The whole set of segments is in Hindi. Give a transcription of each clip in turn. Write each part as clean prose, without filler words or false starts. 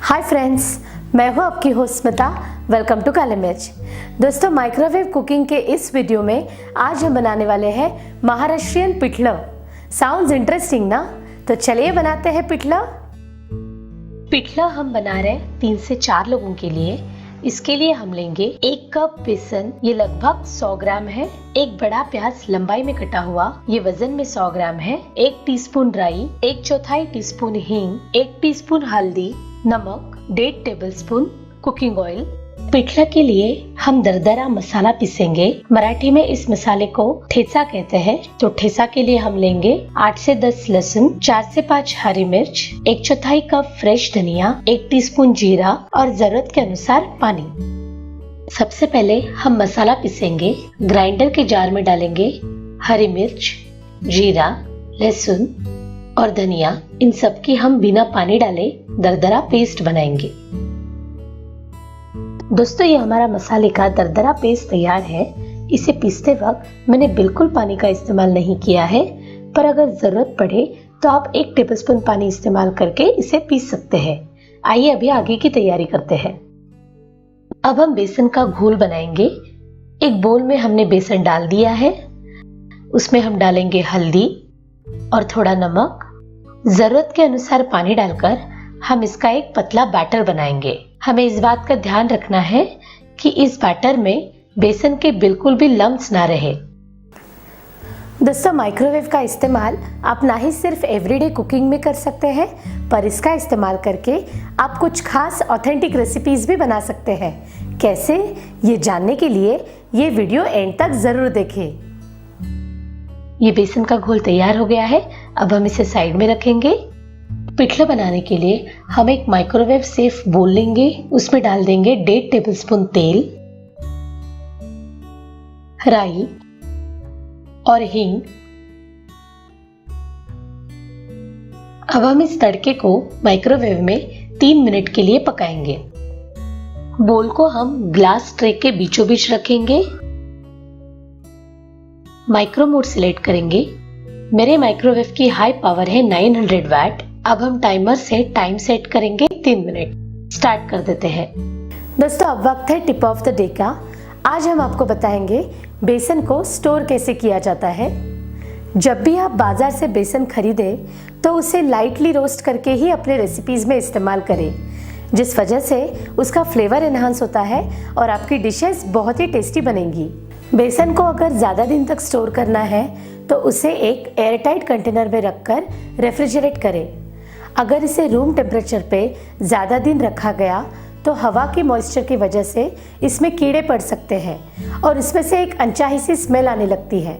हाय फ्रेंड्स, मैं हूं आपकी host Smita. Welcome to Kalimirch. दोस्तों, माइक्रोवेव कुकिंग के इस वीडियो में आज हम बनाने वाले हैं महाराष्ट्रियन पिठलं। साउंड्स इंटरेस्टिंग ना? तो चलिए बनाते हैं पिठलं। पिठलं हम बना रहे हैं 3 से 4 लोगों के लिए। इसके लिए हम लेंगे 1 कप बेसन, ये लगभग 100 ग्राम है। 1 बड़ा प्याज लंबाई में कटा हुआ, ये वजन में 100 ग्राम है। 1 टीस्पून राई, 1/4 टीस्पून हींग, 1 टीस्पून हल्दी, नमक, 1.5 टेबलस्पून कुकिंग ऑयल। पिठलं के लिए हम दरदरा मसाला पीसेंगे। मराठी में इस मसाले को ठेचा कहते हैं। तो ठेचा के लिए हम लेंगे 8 से 10 लहसुन, 4 से 5 हरी मिर्च, 1/4 कप फ्रेश धनिया, 1 टीस्पून जीरा और जरूरत के अनुसार पानी। सबसे पहले हम मसाला पीसेंगे। ग्राइंडर के जार में डालेंगे हरी मिर्च, जीरा, लहसुन और धनिया। इन सब की हम बिना पानी डाले दरदरा पेस्ट बनाएंगे। दोस्तों, ये हमारा मसाले का दरदरा पेस्ट तैयार है। इसे पीसते वक्त मैंने बिल्कुल पानी का इस्तेमाल नहीं किया है, पर अगर जरूरत पड़े तो आप 1 टेबलस्पून पानी इस्तेमाल करके इसे पीस सकते हैं। आइए अभी आगे की तैयारी करते हैं। अब हम बेसन का घोल बनाएंगे। एक बोल में हमने बेसन डाल दिया है। उसमें हम डालेंगे हल्दी और थोड़ा नमक। जरूरत के अनुसार पानी डालकर हम इसका एक पतला बैटर बनाएंगे। हमें इस बात का ध्यान रखना है कि इस बैटर में बेसन के बिल्कुल भी लम्प्स ना रहे। दोस्तों, माइक्रोवेव का इस्तेमाल आप ना ही सिर्फ एवरीडे कुकिंग में कर सकते हैं, पर इसका इस्तेमाल करके आप कुछ खास ऑथेंटिक रेसिपीज भी बना सकते हैं। कैसे, ये जानने के लिए ये वीडियो एंड तक जरूर देखें। ये बेसन का घोल तैयार हो गया है। अब हम इसे साइड में रखेंगे। पिठलं बनाने के लिए हम एक माइक्रोवेव सेफ बोल लेंगे। उसमें डाल देंगे 1.5 टेबलस्पून तेल, राई और हींग। अब हम इस तड़के को माइक्रोवेव में 3 मिनट के लिए पकाएंगे। बोल को हम ग्लास ट्रे के बीचों बीच रखेंगे। माइक्रो मोड सिलेक्ट करेंगे। मेरे माइक्रोवेव की हाई पावर है 900 वाट। अब हम टाइमर से टाइम सेट करेंगे 3 मिनट। स्टार्ट कर देते हैं। दोस्तों, अब वक्त है टिप ऑफ द डे का। आज हम आपको बताएंगे बेसन को स्टोर कैसे किया जाता है। जब भी आप बाजार से बेसन खरीदें तो उसे लाइटली रोस्ट करके ही अपने रेसिपीज में इस्तेमाल करें, जिस वजह से उसका फ्लेवर एनहांस होता है और आपकी डिशेस बहुत ही टेस्टी बनेंगी। बेसन को अगर ज़्यादा दिन तक स्टोर करना है तो उसे एक एयरटाइट कंटेनर में रखकर रेफ्रिजरेट करें। अगर इसे रूम टेम्परेचर पे ज़्यादा दिन रखा गया तो हवा की मॉइस्चर की वजह से इसमें कीड़े पड़ सकते हैं और इसमें से एक अनचाही सी स्मेल आने लगती है।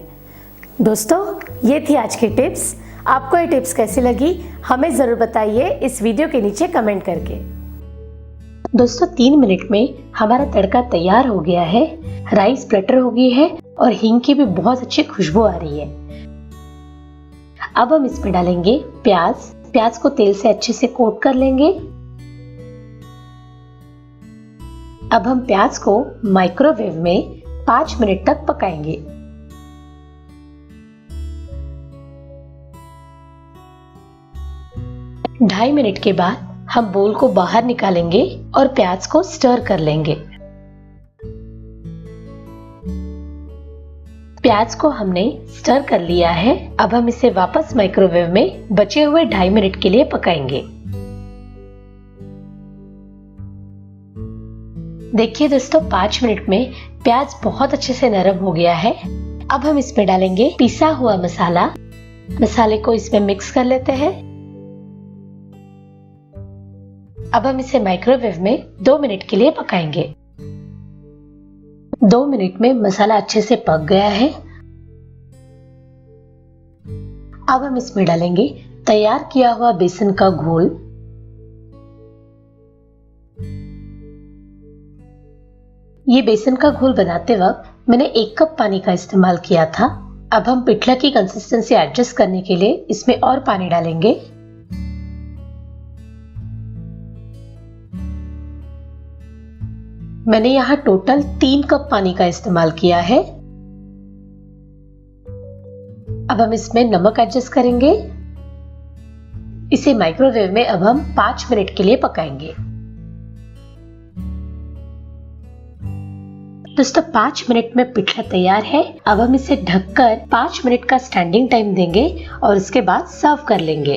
दोस्तों, ये थी आज की टिप्स। आपको ये टिप्स कैसी लगी हमें ज़रूर बताइए इस वीडियो के नीचे कमेंट करके। दोस्तों, 3 मिनट में हमारा तड़का तैयार हो गया है। राई स्प्लटर हो गई है और हींग की भी बहुत अच्छी खुशबू आ रही है। अब हम इसमें डालेंगे प्याज। प्याज को तेल से अच्छे से कोट कर लेंगे। अब हम प्याज को माइक्रोवेव में 5 मिनट तक पकाएंगे। ढाई मिनट के बाद हम बोल को बाहर निकालेंगे और प्याज को स्टर कर लेंगे। प्याज को हमने स्टर कर लिया है। अब हम इसे वापस माइक्रोवेव में बचे हुए 2.5 मिनट के लिए पकाएंगे। देखिए दोस्तों, 5 मिनट में प्याज बहुत अच्छे से नरम हो गया है। अब हम इसमें डालेंगे पिसा हुआ मसाला। मसाले को इसमें मिक्स कर लेते हैं। अब हम इसे माइक्रोवेव में 2 मिनट के लिए पकाएंगे। 2 मिनट में मसाला अच्छे से पक गया है। अब हम इसमें डालेंगे तैयार किया हुआ बेसन का घोल। ये बेसन का घोल बनाते वक्त मैंने 1 कप पानी का इस्तेमाल किया था। अब हम पिठलं की कंसिस्टेंसी एडजस्ट करने के लिए इसमें और पानी डालेंगे। मैंने यहाँ टोटल 3 कप पानी का इस्तेमाल किया है। अब हम इसमें नमक एडजस्ट करेंगे। इसे माइक्रोवेव में अब हम 5 मिनट के लिए पकाएंगे। दोस्तों 5 मिनट में पिठला तैयार है। अब हम इसे ढककर 5 मिनट का स्टैंडिंग टाइम देंगे और उसके बाद सर्व कर लेंगे।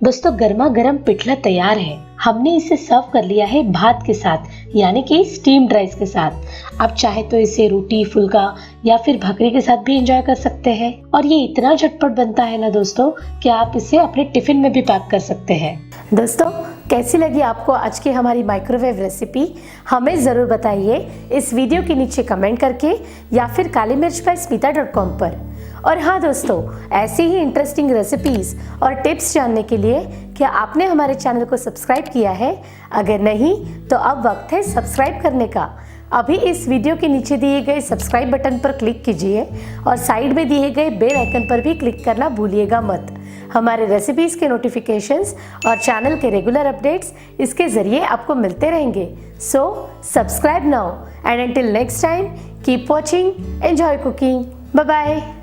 दोस्तों गर्मा गर्म पिठला तैयार है। हमने इसे सर्व कर लिया है भात के साथ, यानी कि स्टीम्ड राइस के साथ। आप चाहे तो इसे रोटी, फुल्का या फिर भाकरी के साथ भी एंजॉय कर सकते हैं। और ये इतना झटपट बनता है ना दोस्तों कि आप इसे अपने टिफिन में भी पैक कर सकते हैं। दोस्तों कैसी लगी आपको आज की हमारी माइक्रोवेव रेसिपी, हमें ज़रूर बताइए इस वीडियो के नीचे कमेंट करके या फिर kalimirch@smita.com पर। और हाँ दोस्तों, ऐसी ही इंटरेस्टिंग रेसिपीज़ और टिप्स जानने के लिए क्या आपने हमारे चैनल को सब्सक्राइब किया है? अगर नहीं तो अब वक्त है सब्सक्राइब करने का। अभी इस वीडियो के नीचे दिए गए सब्सक्राइब बटन पर क्लिक कीजिए और साइड में दिए गए बेल आइकन पर भी क्लिक करना भूलिएगा मत। हमारे रेसिपीज़ के नोटिफिकेशंस और चैनल के रेगुलर अपडेट्स इसके ज़रिए आपको मिलते रहेंगे। So subscribe now and until next time keep watching, enjoy cooking, bye bye.